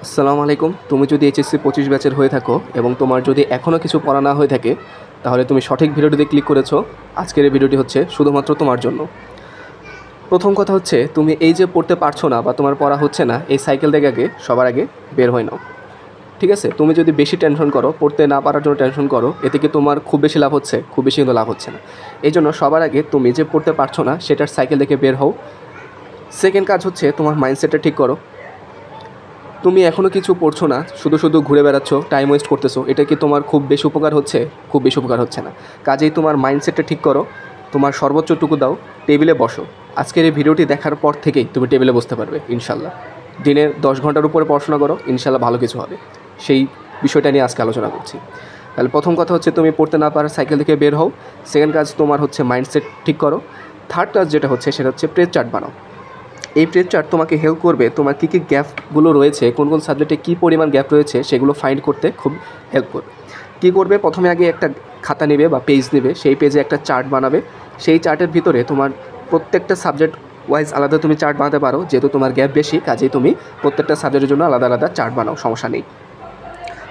আসসালামু আলাইকুম। তুমি যদি এইচএসসি 25 ব্যাচের হয়ে থাকো এবং তোমার যদি এখনও কিছু পড়া না হয়ে থাকে, তাহলে তুমি সঠিক ভিডিওটিতে ক্লিক করেছো। আজকের এই ভিডিওটি হচ্ছে শুধুমাত্র তোমার জন্য। প্রথম কথা হচ্ছে, তুমি এই যে পড়তে পারছো না বা তোমার পড়া হচ্ছে না, এই সাইকেল থেকে সবার আগে বের হয়ে নাও। ঠিক আছে? তুমি যদি বেশি টেনশন করো, পড়তে না পারার জন্য টেনশন করো, এতে কি তোমার খুব বেশি লাভ হচ্ছে? খুব বেশি কিন্তু লাভ হচ্ছে না। এই জন্য সবার আগে তুমি যে পড়তে পারছো না সেটার সাইকেল থেকে বের হও। সেকেন্ড কাজ হচ্ছে, তোমার মাইন্ডসেটটা ঠিক করো। তুমি এখনও কিছু পড়ছো না, শুধু শুধু ঘুরে বেড়াচ্ছ, টাইম ওয়েস্ট করতেছো। এটা কি তোমার খুব বেশি উপকার হচ্ছে? খুব বেশি উপকার হচ্ছে না। কাজেই তোমার মাইন্ডসেটটা ঠিক করো, তোমার সর্বোচ্চটুকু দাও, টেবিলে বসো। আজকের এই ভিডিওটি দেখার পর থেকেই তুমি টেবিলে বসতে পারবে ইনশাল্লাহ। দিনে 10 ঘন্টার উপরে পড়াশোনা করো, ইনশাল্লাহ ভালো কিছু হবে। সেই বিষয়টা নিয়ে আজকে আলোচনা করছি। তাহলে প্রথম কথা হচ্ছে, তুমি পড়তে না পারার সাইকেল থেকে বের হও। সেকেন্ড কাজ তোমার হচ্ছে মাইন্ডসেট ঠিক করো। থার্ড কাজ যেটা হচ্ছে সেটা হচ্ছে প্রেস চার্ট বানাও। এই প্রেস চার্ট তোমাকে হেল্প করবে, তোমার কী কী গ্যাপগুলো রয়েছে, কোন কোন সাবজেক্টে কী পরিমাণ গ্যাপ রয়েছে সেগুলো ফাইন্ড করতে খুব হেল্প করবে। কী করবে, প্রথমে আগে একটা খাতা নেবে বা পেজ নেবে, সেই পেজে একটা চার্ট বানাবে। সেই চার্টের ভিতরে তোমার প্রত্যেকটা সাবজেক্ট ওয়াইজ আলাদা তুমি চার্ট বানাতে পারো। যেহেতু তোমার গ্যাপ বেশি, কাজেই তুমি প্রত্যেকটা সাবজেক্টের জন্য আলাদা আলাদা চার্ট বানাও, সমস্যা নেই।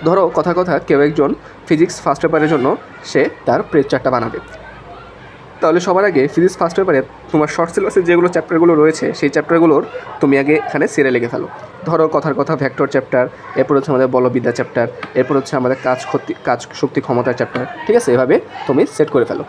ধরো কথা কেউ একজন ফিজিক্স ফার্স্ট পেপারের জন্য সে তার প্রেস চার্টটা বানাবে। তাহলে সবার আগে ফিজিক্স ফার্স্ট পেপারে তোমার শর্ট সিলেবাসের যেগুলো চ্যাপ্টারগুলো রয়েছে সেই চ্যাপ্টারগুলোর তুমি আগে এখানে সিরিয়াল লিখে ফেলো। ধরো কথা ভেক্টর চ্যাপ্টার, এরপর হচ্ছে আমাদের বলবিদ্যা চ্যাপ্টার, এরপর হচ্ছে আমাদের কাজ শক্তি ক্ষমতার চ্যাপ্টার। ঠিক আছে? এভাবে তুমি সেট করে ফেলো।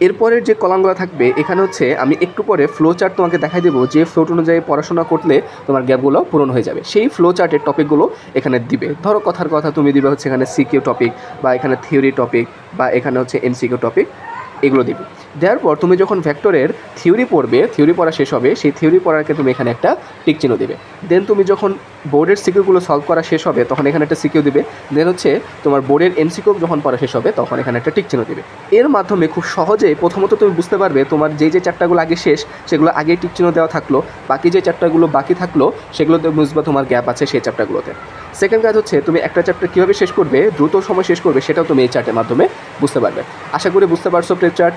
এরপরের যে কলামগুলো থাকবে, এখানে হচ্ছে আমি একটু পরে ফ্লো চার্ট তোমাকে দেখাই দেবো, যে ফ্লো অনুযায়ী পড়াশোনা করলে তোমার গ্যাপগুলো পূরণ হয়ে যাবে। সেই ফ্লো চার্টের টপিকগুলো এখানে দিবে। ধরো কথা তুমি দিবে হচ্ছে এখানে সিকিউ টপিক, বা এখানে থিওরি টপিক, বা এখানে হচ্ছে এমসিকিউ টপিক, এগুলো দিবে। দেওয়ার পর তুমি যখন ভেক্টরের থিওরি পড়বে, থিওরি পড়া শেষ হবে, সেই থিওরি পড়াকে তুমি এখানে একটা টিক চিহ্ন দেবে। দেন তুমি যখন বোর্ডের সিকিউগুলো সলভ করা শেষ হবে তখন এখানে একটা সিকিউ দিবে। দেন হচ্ছে তোমার বোর্ডের এমসিকিউ যখন পড়া শেষ হবে তখন এখানে একটা টিক চিহ্ন দেবে। এর মাধ্যমে খুব সহজেই প্রথমত তুমি বুঝতে পারবে তোমার যে চ্যাপ্টারগুলো আগে শেষ সেগুলো আগে টিক চিহ্ন দেওয়া থাকলো, বাকি যে চ্যাপ্টারগুলো বাকি থাকলো সেগুলোতে বুঝবে তোমার গ্যাপ আছে সেই চ্যাপ্টারগুলোতে। সেকেন্ড কাজ হচ্ছে, তুমি একটা চ্যাপ্টার কীভাবে শেষ করবে, দ্রুত সময় শেষ করবে, সেটাও তুমি এই চার্টের মাধ্যমে বুঝতে পারবে। আশা করি বুঝতে পারছো। প্রেস চার্ট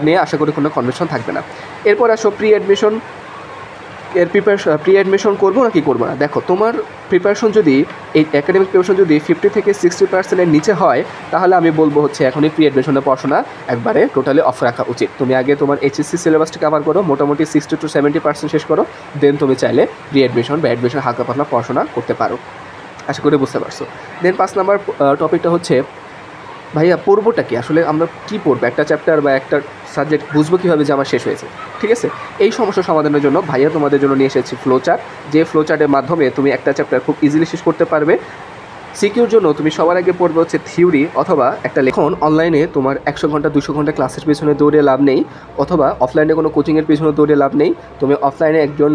নিয়ে আশা করি কোনো কনফিউশন থাকবে না। এরপর আসো প্রি অ্যাডমিশন করবো না কি করবো না। দেখো, তোমার প্রিপারেশন যদি এই একাডেমিক প্রিপারেশন যদি 50 থেকে 60%-এর নিচে হয়, তাহলে আমি বলবো হচ্ছে এখনই প্রি অ্যাডমিশনের পড়াশোনা একবারে টোটালি অফ রাখা উচিত। তুমি আগে তোমার এইচএসসি সিলেবাসটা কভার করো, মোটামুটি 60 to 70% শেষ করো। দেন তুমি চাইলে প্রি অ্যাডমিশন বা অ্যাডমিশন হালকা পাতলা পড়াশোনা করতে পারো। আশা করি বুঝতে পারছো। দেন 5 নাম্বার টপিকটা হচ্ছে, ভাইয়া পড়বোটা কি, আসলে আমরা কী পড়বো, একটা চ্যাপ্টার বা একটা সাবজেক্ট বুঝবো কীভাবে যে আমার শেষ হয়েছে। ঠিক আছে? এই সমস্যা সমাধানের জন্য ভাইয়া তোমাদের জন্য নিয়ে এসেছি ফ্লো চার্ট। যে ফ্লো চার্টের মাধ্যমে তুমি একটা চ্যাপ্টার খুব ইজিলি শেষ করতে পারবে। সিকিউর জন্য তুমি সবার আগে পড়বে হচ্ছে থিওরি অথবা একটা লেখন। অনলাইনে তোমার 100 ঘন্টা 200 ঘন্টা ক্লাসের পেছনে দৌড়ে লাভ নেই, অথবা অফলাইনে কোনো কোচিংয়ের পেছনে দৌড়ে লাভ নেই। তুমি অফলাইনে একজন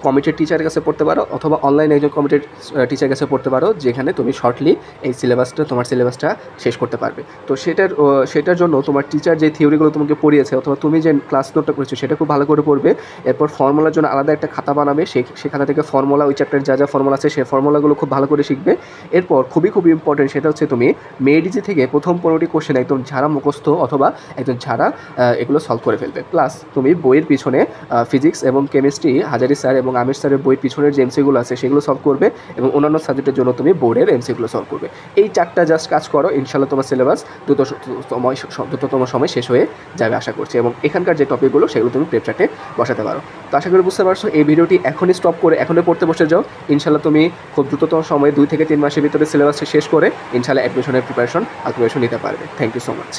কমিটেড টিচারের কাছে পড়তে পারো, অথবা অনলাইনে একজন কমিটেড টিচারের কাছে পড়তে পারো, যেখানে তুমি শর্টলি এই তোমার সিলেবাসটা শেষ করতে পারবে। তো সেটার জন্য তোমার টিচার যে থিওরিগুলো তোমাকে পড়িয়েছে অথবা তুমি যে ক্লাস নোটটা করেছো সেটা খুব ভালো করে পড়বে। এরপর ফর্মুলার জন্য আলাদা একটা খাতা বানাবে, সেই খাতা থেকে ফর্মুলা, ওই চ্যাপ্টারের যা ফর্মুলা আছে সেই ফর্মুলাগুলো খুব ভালো করে শিখবে। এরপর খুবই ইম্পর্টেন্ট, সেটা হচ্ছে তুমি মেডিজি থেকে প্রথম 15টি কোশ্চেন একদম ঝাড়া মুখস্থ অথবা একদম ঝাড়া এগুলো সলভ করে ফেলবে। প্লাস তুমি বইয়ের পিছনে ফিজিক্স এবং কেমিস্ট্রি হাজারি স্যার এবং আমির স্যারের বইয়ের পিছনের যে এমসিগুলো আছে সেগুলো সলভ করবে, এবং অন্যান্য সাবজেক্টের জন্য তুমি বোর্ডের এমসিগুলো সলভ করবে। এই চারটা জাস্ট কাজ করো, ইনশাল্লাহ তোমার সিলেবাস দ্রুততম সময় শেষ হয়ে যাবে আশা করছি। এবং এখানকার যে টপিকগুলো সেগুলো তুমি প্রেপ চার্টে বসাতে পারো। তো আশা করি বুঝতে পারছো। এই ভিডিওটি এখনই স্টপ করে এখনই পড়তে বসে যাও। ইনশাল্লাহ তুমি খুব দ্রুততম সময়ে 2 থেকে 3 মাসের ভিতরে সিলেবাসটা শেষ করে ইনশাল্লাহ অ্যাডমিশনের প্রিপারেশন নিতে পারবে। Thank you so much.